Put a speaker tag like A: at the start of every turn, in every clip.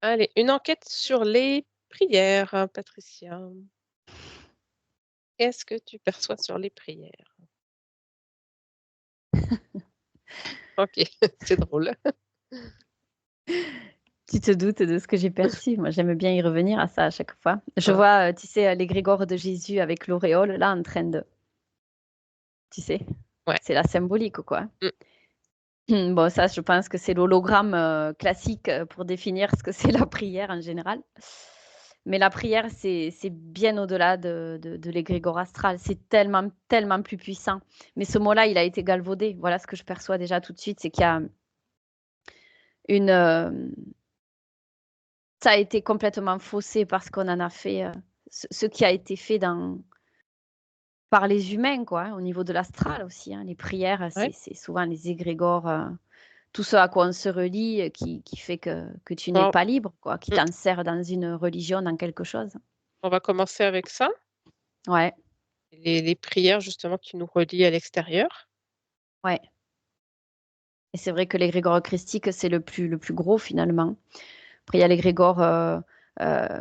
A: Allez, une enquête sur les prières, Patricia. Qu'est-ce que tu perçois sur les prières? OK, c'est drôle.
B: Tu te doutes de ce que j'ai perçu. Moi, j'aime bien y revenir à ça à chaque fois. Je
A: Hein,
B: vois, tu sais, l'égrégore de Jésus avec l'auréole, là, en train de... Tu sais,
A: ouais.
B: c'est la symbolique, quoi.
A: Mmh.
B: Bon, ça, je pense que c'est l'hologramme classique pour définir ce que c'est la prière en général. Mais la prière, c'est bien au-delà de l'égrégore astral. C'est tellement, tellement plus puissant. Mais ce mot-là, il a été galvaudé. Voilà ce que je perçois déjà tout de suite, c'est qu'il y a une... ça a été complètement faussé parce qu'on en a fait ce qui a été fait par les humains, quoi, hein, au niveau de l'astral aussi, hein. Les prières,
A: Ouais.
B: c'est souvent les égrégores, tout ce à quoi on se relie, qui fait que tu n'es
A: Bon,
B: pas libre, quoi, qui
A: mmh,
B: t'insère dans une religion, dans quelque chose.
A: on va commencer avec ça.
B: Ouais,
A: Les prières justement qui nous relient à l'extérieur.
B: ouais, et c'est vrai que l'égrégore christique, c'est le plus gros finalement. Après, il y a l'égrégore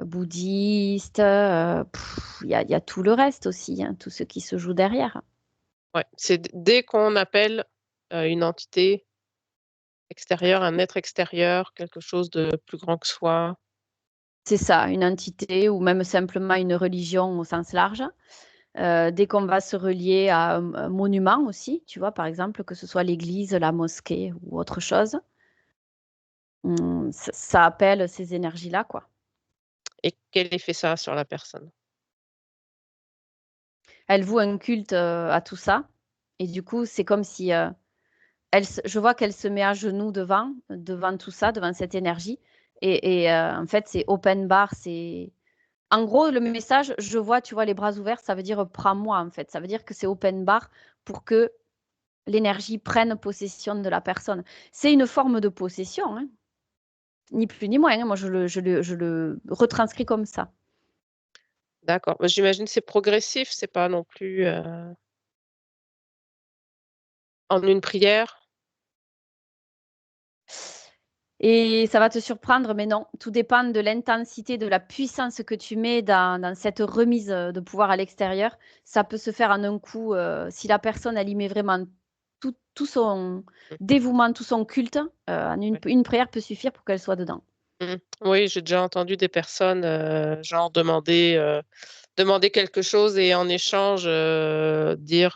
B: bouddhiste, il y a tout le reste aussi, hein, tout ce qui se joue derrière.
A: Ouais, c'est dès qu'on appelle, une entité extérieure, un être extérieur, quelque chose de plus grand que soi.
B: C'est ça, une entité ou même simplement une religion au sens large. Dès qu'on va se relier à un monument aussi, tu vois, par exemple, que ce soit l'église, la mosquée ou autre chose, ça appelle ces énergies-là, quoi.
A: Et quel effet ça a sur la personne?
B: Elle voue un culte à tout ça. Et du coup, c'est comme si je vois qu'elle se met à genoux devant tout ça, devant cette énergie. Et en fait, c'est open bar. En gros, le message, je vois, tu vois, les bras ouverts, ça veut dire prends-moi, en fait. Ça veut dire que c'est open bar pour que l'énergie prenne possession de la personne. C'est une forme de possession, hein, ni plus ni moins, hein. Moi, je le retranscris comme ça.
A: D'accord. Bah, j'imagine que c'est progressif, c'est pas non plus, en une prière?
B: Et ça va te surprendre, mais non, tout dépend de l'intensité, de la puissance que tu mets dans cette remise de pouvoir à l'extérieur. Ça peut se faire en un coup, si la personne, elle y met vraiment tout son
A: Mmh,
B: dévouement, tout son culte, en une,
A: ouais.
B: une prière peut suffire pour qu'elle soit dedans.
A: Mmh. Oui, j'ai déjà entendu des personnes, genre demander quelque chose et en échange, dire,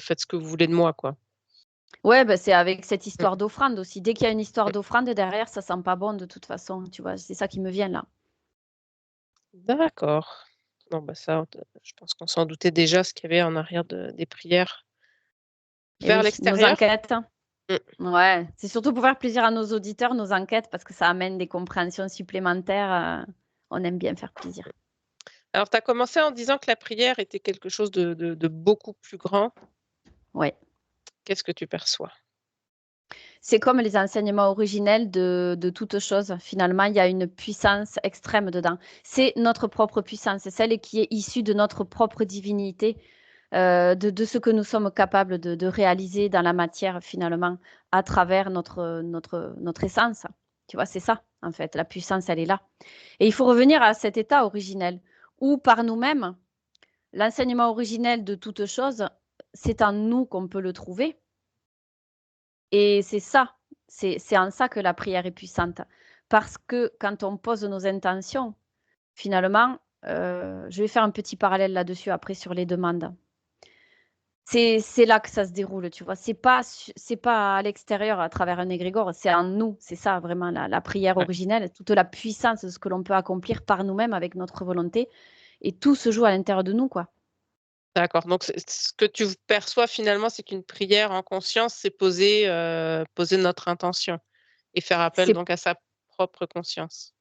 A: «Faites ce que vous voulez de moi», quoi.
B: Ouais, bah, c'est avec cette
A: Mmh,
B: histoire d'offrande aussi. Dès qu'il y a une histoire
A: mmh.
B: d'offrande derrière, ça sent pas bon de toute façon, tu vois? C'est ça qui me vient là.
A: D'accord. Bon, bah, ça, je pense qu'on s'en doutait déjà ce qu'il y avait en arrière des prières
B: Et
A: vers
B: oui, nos
A: l'extérieur.
B: enquêtes.
A: Mmh.
B: Ouais, c'est surtout pour faire plaisir à nos auditeurs, nos enquêtes, parce que ça amène des compréhensions supplémentaires. On aime bien faire plaisir.
A: Alors, tu as commencé en disant que la prière était quelque chose de beaucoup plus grand.
B: Ouais.
A: Qu'est-ce que tu perçois?
B: C'est comme les enseignements originels de toute chose. Finalement, il y a une puissance extrême dedans. C'est notre propre puissance, c'est celle qui est issue de notre propre divinité, de ce que nous sommes capables de réaliser dans la matière, finalement, à travers notre essence. Tu vois, c'est ça, en fait. La puissance, elle est là. Et il faut revenir à cet état originel, où par nous-mêmes, l'enseignement originel de toute chose, c'est en nous qu'on peut le trouver. Et c'est ça, c'est en ça que la prière est puissante. Parce que quand on pose nos intentions, finalement, je vais faire un petit parallèle là-dessus après sur les demandes. C'est là que ça se déroule, tu vois? C'est pas à l'extérieur à travers un égrégore, c'est en nous. C'est ça vraiment la prière
A: Ouais,
B: originelle, toute la puissance de ce que l'on peut accomplir par nous-mêmes avec notre volonté et tout se joue à l'intérieur de nous, quoi.
A: d'accord, donc c'est ce que tu perçois finalement, c'est qu'une prière en conscience, c'est poser notre intention et faire appel
B: C'est
A: donc à sa propre conscience.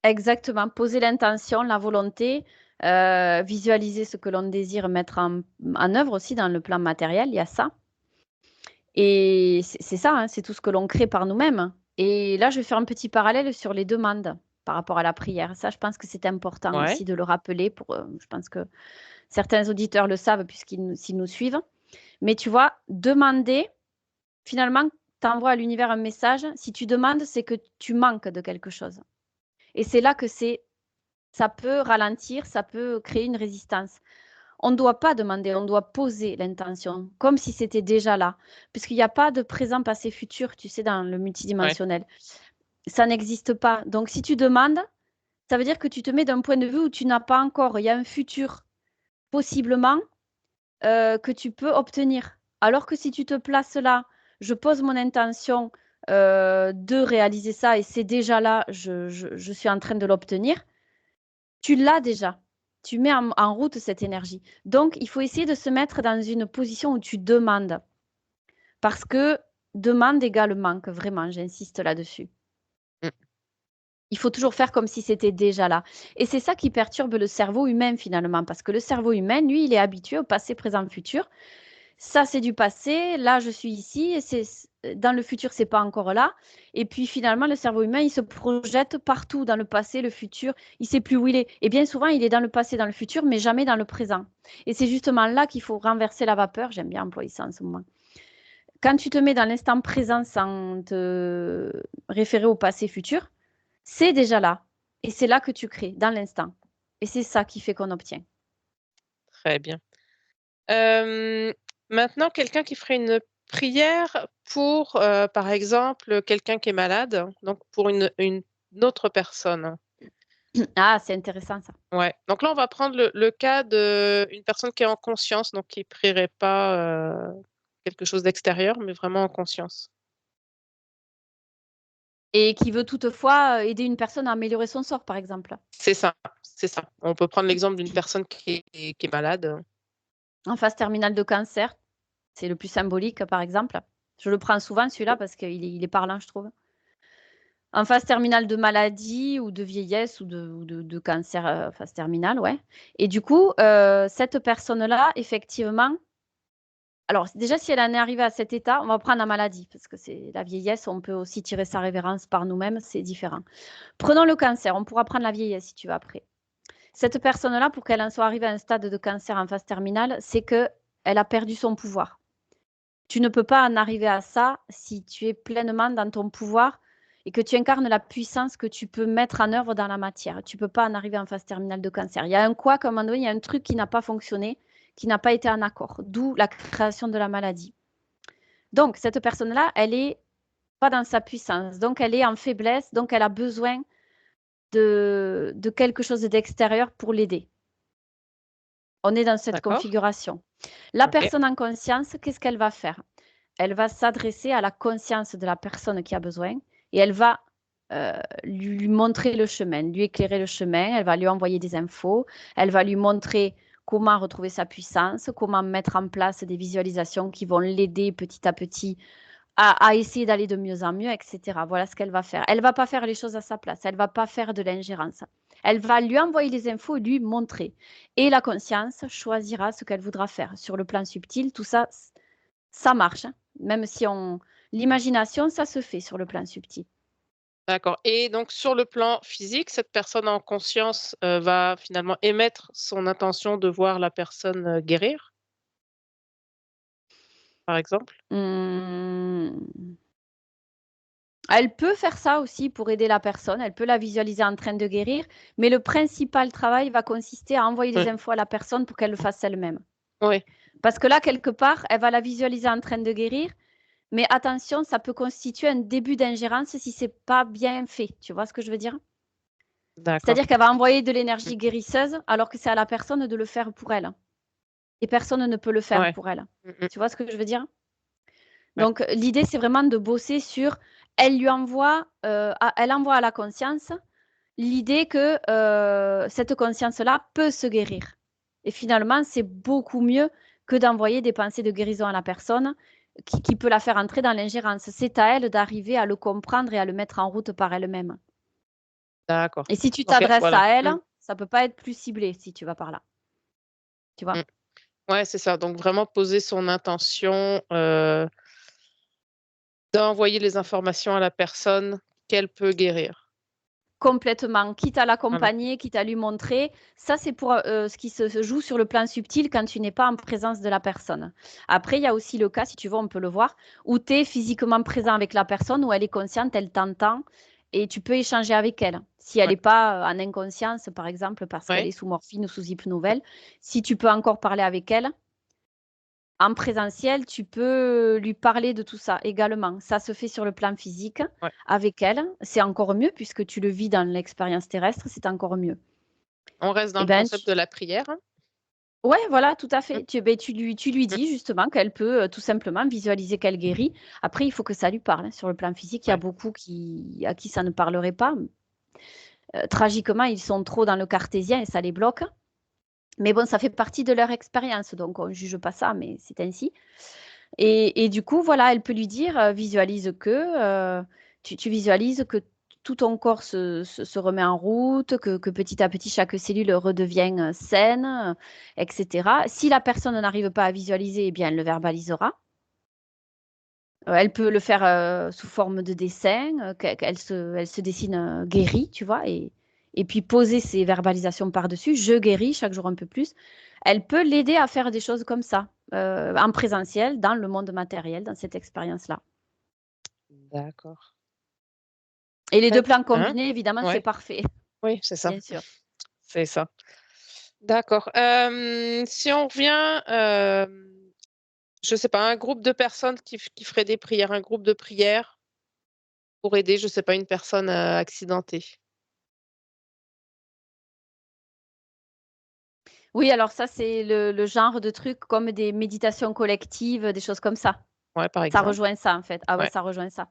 B: exactement, poser l'intention, la volonté, visualiser ce que l'on désire mettre en œuvre aussi dans le plan matériel, il y a ça. Et c'est ça, hein, c'est tout ce que l'on crée par nous-mêmes. Et là, je vais faire un petit parallèle sur les demandes par rapport à la prière. Ça, je pense que c'est important
A: Ouais,
B: aussi de le rappeler je pense que certains auditeurs le savent s'ils nous suivent. Mais tu vois, demander, finalement, t'envoies à l'univers un message. Si tu demandes, c'est que tu manques de quelque chose. Et c'est là que ça peut ralentir, ça peut créer une résistance. On ne doit pas demander, on doit poser l'intention, comme si c'était déjà là. Puisqu'il n'y a pas de présent, passé, futur, tu sais, dans le
A: Ouais.
B: multidimensionnel. Ça n'existe pas. Donc, si tu demandes, ça veut dire que tu te mets d'un point de vue où tu n'as pas encore. Il y a un futur, possiblement, que tu peux obtenir. Alors que si tu te places là, je pose mon intention de réaliser ça et c'est déjà là, je suis en train de l'obtenir, tu l'as déjà. Tu mets en route cette énergie. Donc, il faut essayer de se mettre dans une position où tu demandes. Parce que demande égale manque, vraiment, j'insiste là-dessus.
A: Mm.
B: Il faut toujours faire comme si c'était déjà là. Et c'est ça qui perturbe le cerveau humain finalement, parce que le cerveau humain, lui, il est habitué au passé, présent, futur. Ça, c'est du passé. Là, je suis ici. Et dans le futur, c'est pas encore là. Et puis finalement, le cerveau humain, il se projette partout dans le passé, le futur. Il sait plus où il est. Et bien souvent, il est dans le passé, dans le futur, mais jamais dans le présent. Et c'est justement là qu'il faut renverser la vapeur. J'aime bien employer ça en ce moment. Quand tu te mets dans l'instant présent sans te référer au passé, futur, c'est déjà là. Et c'est là que tu crées, dans l'instant. Et c'est ça qui fait qu'on obtient.
A: Très bien. Hem, Maintenant, quelqu'un qui ferait une prière pour, par exemple, quelqu'un qui est malade, donc pour une autre personne.
B: Ah, c'est intéressant ça.
A: Ouais, donc là, on va prendre le cas d'une personne qui est en conscience, donc qui prierait pas, quelque chose d'extérieur, mais vraiment en conscience.
B: Et qui veut toutefois aider une personne à améliorer son sort, par exemple.
A: C'est ça, c'est ça. On peut prendre l'exemple d'une personne qui est malade.
B: En phase terminale de cancer, c'est le plus symbolique, par exemple. Je le prends souvent, celui-là, parce qu'il est parlant, je trouve. En phase terminale de maladie ou de vieillesse ou de cancer, phase terminale, ouais. Et du coup, cette personne-là, effectivement, alors déjà, si elle en est arrivée à cet état, on va prendre la maladie, parce que c'est la vieillesse, on peut aussi tirer sa révérence par nous-mêmes, c'est différent. Prenons le cancer, on pourra prendre la vieillesse si tu veux après. Cette personne-là, pour qu'elle en soit arrivée à un stade de cancer en phase terminale, c'est qu'elle a perdu son pouvoir. Tu ne peux pas en arriver à ça si tu es pleinement dans ton pouvoir et que tu incarnes la puissance que tu peux mettre en œuvre dans la matière. Tu ne peux pas en arriver en phase terminale de cancer. Il y a un quoi, comme un moment donné, il y a un truc qui n'a pas fonctionné, qui n'a pas été en accord, d'où la création de la maladie. Donc, cette personne-là, elle n'est pas dans sa puissance, donc elle est en faiblesse, donc elle a besoin de quelque chose d'extérieur pour l'aider. On est dans cette
A: D'accord?
B: configuration. La
A: OK.
B: personne en conscience, qu'est-ce qu'elle va faire? Elle va s'adresser à la conscience de la personne qui a besoin et elle va lui montrer le chemin, lui éclairer le chemin, elle va lui envoyer des infos, elle va lui montrer comment retrouver sa puissance, comment mettre en place des visualisations qui vont l'aider petit à petit à essayer d'aller de mieux en mieux, etc. Voilà ce qu'elle va faire. Elle ne va pas faire les choses à sa place, elle ne va pas faire de l'ingérence. Elle va lui envoyer les infos et lui montrer. Et la conscience choisira ce qu'elle voudra faire. Sur le plan subtil, tout ça, ça marche. Hein. Même si l'imagination, ça se fait sur le plan subtil.
A: D'accord, et donc sur le plan physique, cette personne en conscience, va finalement émettre son intention de voir la personne, guérir, par exemple?
B: Mmh. Elle peut faire ça aussi pour aider la personne, elle peut la visualiser en train de guérir, mais le principal travail va consister à envoyer les
A: Oui,
B: infos à la personne pour qu'elle le fasse elle-même.
A: oui,
B: Parce que là, quelque part, elle va la visualiser en train de guérir, mais attention, ça peut constituer un début d'ingérence si c'est pas bien fait. Tu vois ce que je veux dire?
A: d'accord.
B: C'est-à-dire qu'elle va envoyer de l'énergie
A: Mmh,
B: guérisseuse alors que c'est à la personne de le faire pour elle. Et personne ne peut le faire
A: ouais.
B: pour elle.
A: Mmh mh.
B: Tu vois ce que je veux dire?
A: Ouais,
B: Donc, l'idée, c'est vraiment de bosser sur elle envoie à la conscience l'idée que, cette conscience-là peut se guérir et finalement, c'est beaucoup mieux que d'envoyer des pensées de guérison à la personne qui peut la faire entrer dans l'ingérence. C'est à elle d'arriver à le comprendre et à le mettre en route par elle-même
A: d'accord.
B: et si tu
A: Donc
B: t'adresses
A: voilà.
B: à elle,
A: Mmh,
B: ça peut pas être plus ciblé si tu vas par là, tu vois?
A: mmh. Ouais, c'est ça, donc vraiment poser son intention, d'envoyer les informations à la personne qu'elle peut guérir.
B: Complètement, quitte à
A: Voilà.
B: l'accompagner, quitte à lui montrer. Ça, c'est pour, ce qui se joue sur le plan subtil quand tu n'es pas en présence de la personne. Après, il y a aussi le cas, si tu veux, on peut le voir, où tu es physiquement présent avec la personne, où elle est consciente, elle t'entend et tu peux échanger avec elle. Si elle
A: Ouais.
B: n'est pas en inconscience, par exemple, parce qu'elle
A: Ouais.
B: est sous morphine ou sous hypnovèle, si tu peux encore parler avec elle, en présentiel, tu peux lui parler de tout ça également. Ça se fait sur le plan physique
A: Ouais.
B: avec elle. C'est encore mieux puisque tu le vis dans l'expérience terrestre, c'est encore mieux.
A: On reste dans
B: Et
A: le
B: ben,
A: concept de la prière, hein?
B: ouais, voilà, tout à
A: Mmh,
B: fait. Tu lui
A: mmh,
B: dis justement qu'elle peut, tout simplement visualiser qu'elle guérit. Après, il faut que ça lui parle, hein. Sur le plan physique, il y a
A: ouais.
B: beaucoup à qui ça ne parlerait pas. Tragiquement, ils sont trop dans le cartésien et ça les bloque. Mais bon, ça fait partie de leur expérience, donc on ne juge pas ça, mais c'est ainsi. Et du coup, voilà, elle peut lui dire, visualise tu visualises que tout ton corps se remet en route, que petit à petit, chaque cellule redevient saine, etc. Si la personne n'arrive pas à visualiser, eh bien, elle le verbalisera. Elle peut le faire sous forme de dessin, elle se dessine guérie, tu vois, et puis poser ses verbalisations par-dessus. Je guéris chaque jour un peu plus. Elle peut l'aider à faire des choses comme ça, en présentiel, dans le monde matériel, dans cette expérience-là.
A: D'accord.
B: Et les
A: Bah,
B: deux plans
A: hein?
B: combinés, évidemment, c'est
A: Ouais,
B: parfait,
A: oui, c'est ça,
B: bien sûr.
A: c'est ça. D'accord. Si on revient, je sais pas, un groupe de personnes qui ferait des prières, un groupe de prières pour aider, je sais pas, une personne, accidentée.
B: Oui, alors ça, c'est le genre de truc comme des méditations collectives, des choses comme ça.
A: Ouais, par
B: Ça
A: exemple.
B: rejoint ça, en fait. Ah ouais,
A: Ouais,
B: ça rejoint ça.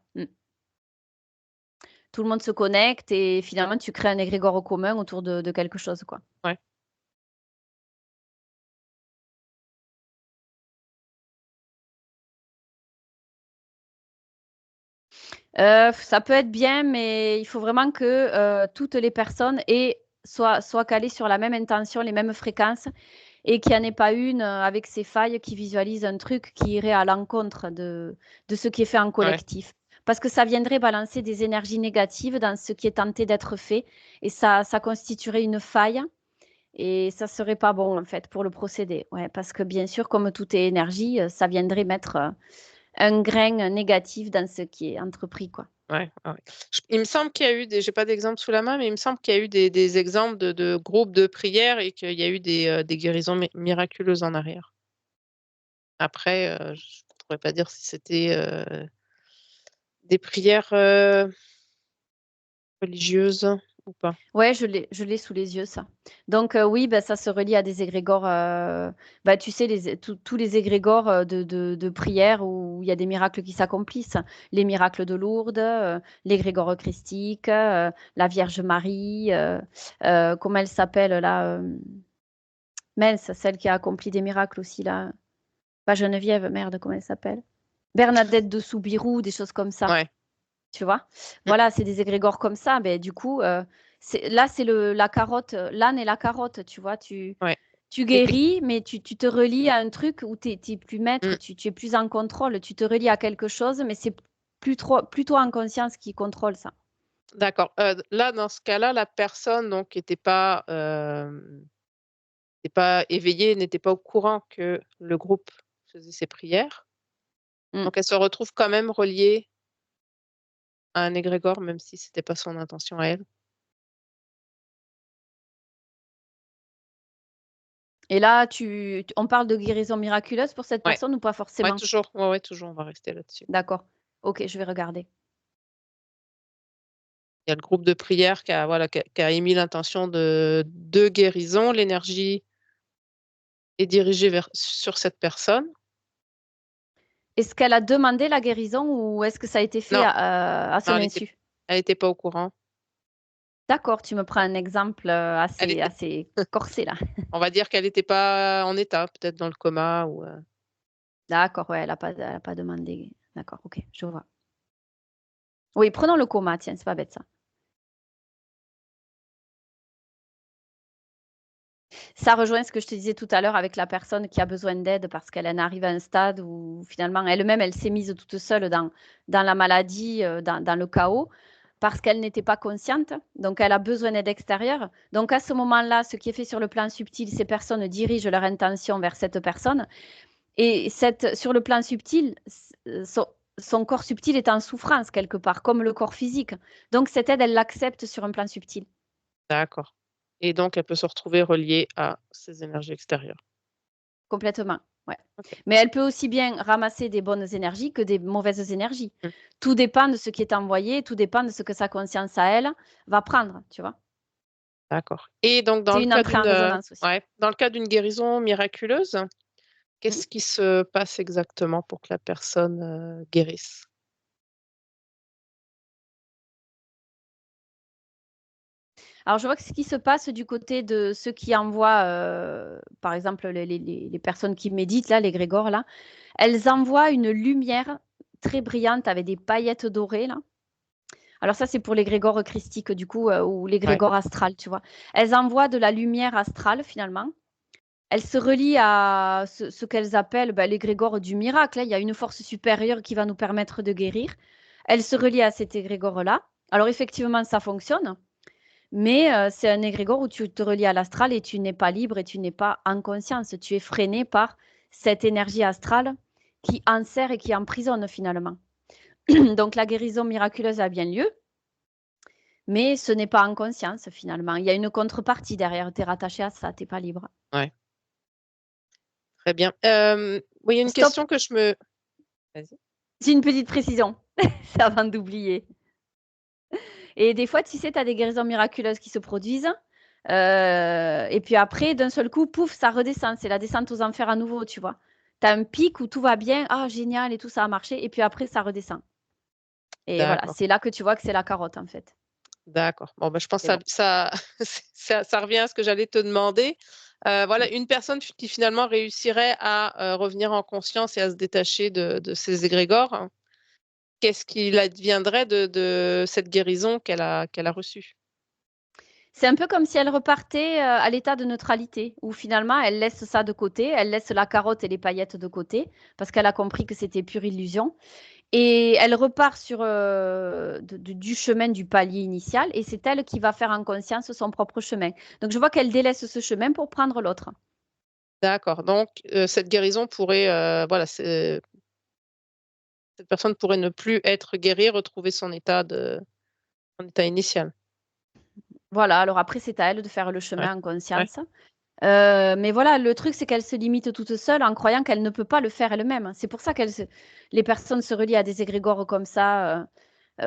B: Tout le monde se connecte et finalement, tu crées un égrégore commun autour de quelque chose, quoi.
A: ouais.
B: Ça peut être bien, mais il faut vraiment que, toutes les personnes soient calées sur la même intention, les mêmes fréquences et qu'il y en ait pas une, avec ses failles qui visualise un truc qui irait à l'encontre de ce qui est fait en
A: Ouais,
B: collectif. Parce que ça viendrait balancer des énergies négatives dans ce qui est tenté d'être fait et ça constituerait une faille et ça serait pas bon, en fait, pour le procédé. Ouais, parce que bien sûr, comme tout est énergie, ça viendrait mettre, un grain négatif dans ce qui est entrepris, quoi.
A: ouais, ouais, ouais. Il me semble qu'il y a eu des j'ai pas d'exemple sous la main, mais il me semble qu'il y a eu des exemples de groupes de prières et qu'il y a eu des guérisons miraculeuses en arrière. Après, je pourrais pas dire si c'était, des prières, religieuses ou pas.
B: Ouais, je l'ai sous les yeux ça. Donc oui, bah, ça se relie à des égrégores, bah, tu sais tous les égrégores, de prière où il y a des miracles qui s'accomplissent. Les miracles de Lourdes, l'égrégore christique, la Vierge Marie, comment elle s'appelle là, mince, celle qui a accompli des miracles aussi là, pas Geneviève, merde, comment elle s'appelle? Bernadette de Soubirous, des choses comme ça.
A: Ouais.
B: Tu vois?
A: Mmh.
B: Voilà, c'est des égrégores comme ça, beh, du coup, c'est le la carotte, l'âne et la carotte, tu vois?
A: Ouais.
B: Tu
A: Et
B: guéris, mais tu te relis à un truc où tu es plus maître,
A: mmh,
B: tu es plus en contrôle, tu te relis à quelque chose, mais c'est plus trop plutôt en conscience qui contrôle ça.
A: d'accord. Là, dans ce cas-là, la personne donc était pas éveillée, n'était pas au courant que le groupe faisait ces prières.
B: Mmh.
A: Donc elle se retrouve quand même reliée à un égrégore, même si c'était pas son intention à elle.
B: Et là, on parle de guérison miraculeuse pour cette
A: Ouais,
B: personne ou pas
A: ouais,
B: forcément?
A: toujours, ouais, ouais, toujours, on va rester là-dessus.
B: D'accord. OK, je vais regarder.
A: Il y a le groupe de prière qui a, voilà, qui a émis l'intention de guérison. L'énergie est dirigée sur cette personne.
B: Est-ce qu'elle a demandé la guérison ou est-ce que ça a été fait
A: Non,
B: à
A: non,
B: son insu?
A: elle était pas au courant.
B: D'accord, tu me prends un exemple,
A: Elle
B: assez
A: était
B: assez corsé là.
A: On va dire qu'elle était pas en état, peut-être dans le coma ou,
B: D'accord, ouais, elle a pas demandé. D'accord, OK, je vois. Oui, prenons le coma, tiens, c'est pas bête ça. Ça rejoint ce que je te disais tout à l'heure avec la personne qui a besoin d'aide parce qu'elle en arrive à un stade où finalement elle-même, elle s'est mise toute seule dans la maladie, dans le chaos, parce qu'elle n'était pas consciente, donc elle a besoin d'aide extérieure. Donc à ce moment-là, ce qui est fait sur le plan subtil, ces personnes dirigent leur intention vers cette personne et sur le plan subtil, son corps subtil est en souffrance quelque part, comme le corps physique. Donc cette aide, elle l'accepte sur un plan subtil.
A: D'accord. Et donc elle peut se retrouver reliée à ces énergies extérieures.
B: Complètement, ouais.
A: OK.
B: Mais elle peut aussi bien ramasser des bonnes énergies que des mauvaises énergies.
A: Mmh.
B: Tout dépend de ce qui est envoyé, tout dépend de ce que sa conscience à elle va prendre, tu vois?
A: D'accord. Et donc dans
B: C'est
A: le
B: une
A: cas
B: entrée en
A: d'une,
B: résonance aussi.
A: ouais, dans le cas d'une guérison miraculeuse,
B: Mmh.
A: qu'est-ce qui se passe exactement pour que la personne, guérisse?
B: Alors je vois que ce qui se passe du côté de ceux qui envoient, par exemple les personnes qui méditent là, les grégores là, elles envoient une lumière très brillante avec des paillettes dorées là. Alors ça, c'est pour les grégores christiques du coup, ou les
A: Ouais,
B: grégores astrales, tu vois? Elles envoient de la lumière astrale finalement. Elles se relient à ce qu'elles appellent, bah, les grégores du miracle, hein. Il y a une force supérieure qui va nous permettre de guérir. Elles se relient à cet égrégore-là. Alors effectivement, ça fonctionne, mais c'est un égrégore où tu te relis à l'astral et tu n'es pas libre et tu n'es pas en conscience. Tu es freiné par cette énergie astrale qui enserre et qui emprisonne finalement. Donc la guérison miraculeuse a bien lieu, mais ce n'est pas en conscience finalement. Il y a une contrepartie derrière. Tu es rattaché à ça, tu es pas libre.
A: ouais, très bien. Oui, il y a une
B: Stop,
A: question que je me vas-y.
B: j'ai une petite précision, c'est avant d'oublier. Et des fois, tu sais, tu as des guérisons miraculeuses qui se produisent. Et puis après, d'un seul coup, pouf, ça redescend. C'est la descente aux enfers à nouveau, tu vois. Tu as un pic où tout va bien, ah génial et tout, ça a marché. Et puis après, ça redescend. Et voilà,
A: D'accord,
B: c'est là que tu vois que c'est la carotte, en fait.
A: d'accord. Bon, bah, je pense
B: Mais bon.
A: ça ça revient à ce que j'allais te demander. Voilà, une personne qui finalement réussirait à, revenir en conscience et à se détacher de ces égrégores, hein, qu'est-ce qu'il adviendrait de cette guérison qu'elle a reçue?
B: C'est un peu comme si elle repartait à l'état de neutralité, où finalement elle laisse ça de côté, elle laisse la carotte et les paillettes de côté, parce qu'elle a compris que c'était pure illusion. Et elle repart sur du chemin du palier initial, et c'est elle qui va faire en conscience son propre chemin. Donc je vois qu'elle délaisse ce chemin pour prendre l'autre.
A: D'accord, donc cette guérison pourrait, voilà, cette personne pourrait ne plus être guérie, retrouver son état initial.
B: Voilà, alors après c'est à elle de faire le
A: Ouais,
B: chemin en
A: ouais,
B: conscience. Mais voilà, le truc, c'est qu'elle se limite toute seule en croyant qu'elle ne peut pas le faire elle-même. C'est pour ça les personnes se relient à des égrégores comme ça,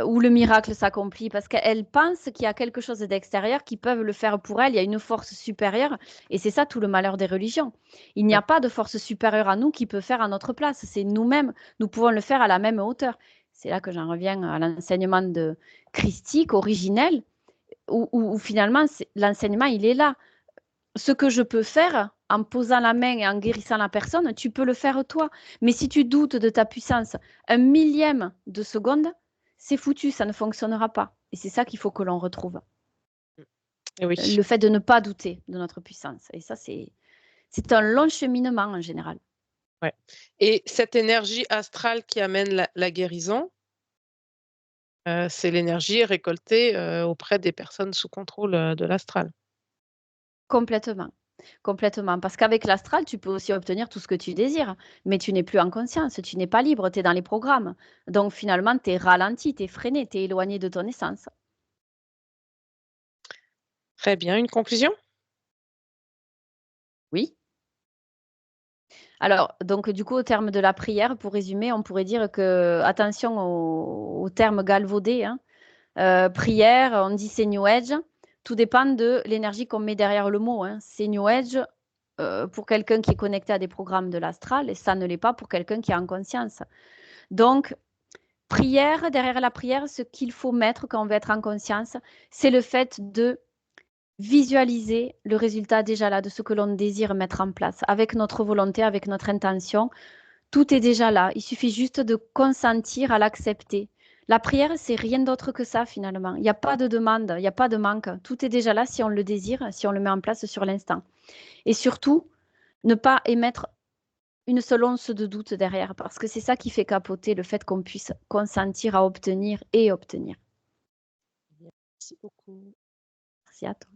B: où le miracle s'accomplit, parce qu'elles pensent qu'il y a quelque chose d'extérieur qui peuvent le faire pour elles. Il y a une force supérieure, et c'est ça tout le malheur des religions. Il n'y
A: ouais,
B: a pas de force supérieure à nous qui peut faire à notre place. C'est nous-mêmes, nous pouvons le faire à la même hauteur. C'est là que j'en reviens à l'enseignement de christique, originel, où finalement, l'enseignement, il est là. Ce que je peux faire en posant la main et en guérissant la personne, tu peux le faire toi. Mais si tu doutes de ta puissance un millième de seconde, c'est foutu, ça ne fonctionnera pas. Et c'est ça qu'il faut que l'on retrouve.
A: et oui,
B: Le fait de ne pas douter de notre puissance. Et ça, c'est un long cheminement en général.
A: ouais, et cette énergie astrale qui amène la guérison, c'est l'énergie récoltée, auprès des personnes sous contrôle, de l'astral?
B: Complètement. Complètement. Parce qu'avec l'astral, tu peux aussi obtenir tout ce que tu désires, mais tu n'es plus en conscience, tu n'es pas libre, tu es dans les programmes. Donc finalement, tu es ralenti, tu es freiné, tu es éloigné de ton essence.
A: Très bien, une conclusion?
B: Oui. Alors, donc, du coup, au terme de la prière, pour résumer, on pourrait dire que, attention au terme galvaudé, hein, prière, on dit c'est New Age. Tout dépend de l'énergie qu'on met derrière le mot, hein. C'est New Age pour quelqu'un qui est connecté à des programmes de l'astral et ça ne l'est pas pour quelqu'un qui est en conscience. Donc, prière, derrière la prière, ce qu'il faut mettre quand on veut être en conscience, c'est le fait de visualiser le résultat déjà là de ce que l'on désire mettre en place avec notre volonté, avec notre intention. Tout est déjà là. Il suffit juste de consentir à l'accepter. La prière, c'est rien d'autre que ça finalement. Il n'y a pas de demande, il n'y a pas de manque. Tout est déjà là si on le désire, si on le met en place sur l'instant. Et surtout, ne pas émettre une seule once de doute derrière, parce que c'est ça qui fait capoter le fait qu'on puisse consentir à obtenir et obtenir.
A: Merci beaucoup.
B: Merci à toi.